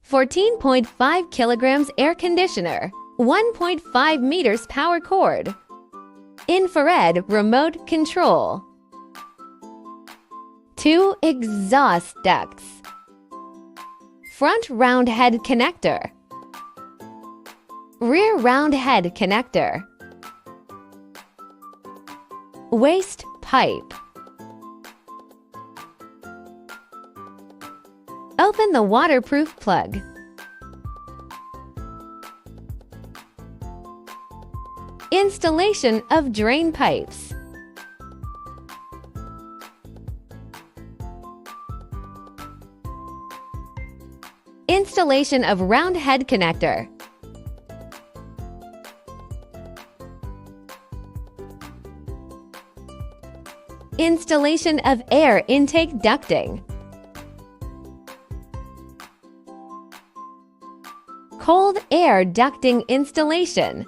14.5 kilograms air conditioner, 1.5 meters power cord, infrared remote control, 2 exhaust ducts, front round head connector, rear round head connector, waste pipe. Open the waterproof plug. Installation of drain pipes. Installation of round head connector. Installation of air intake ducting. Cold air ducting installation.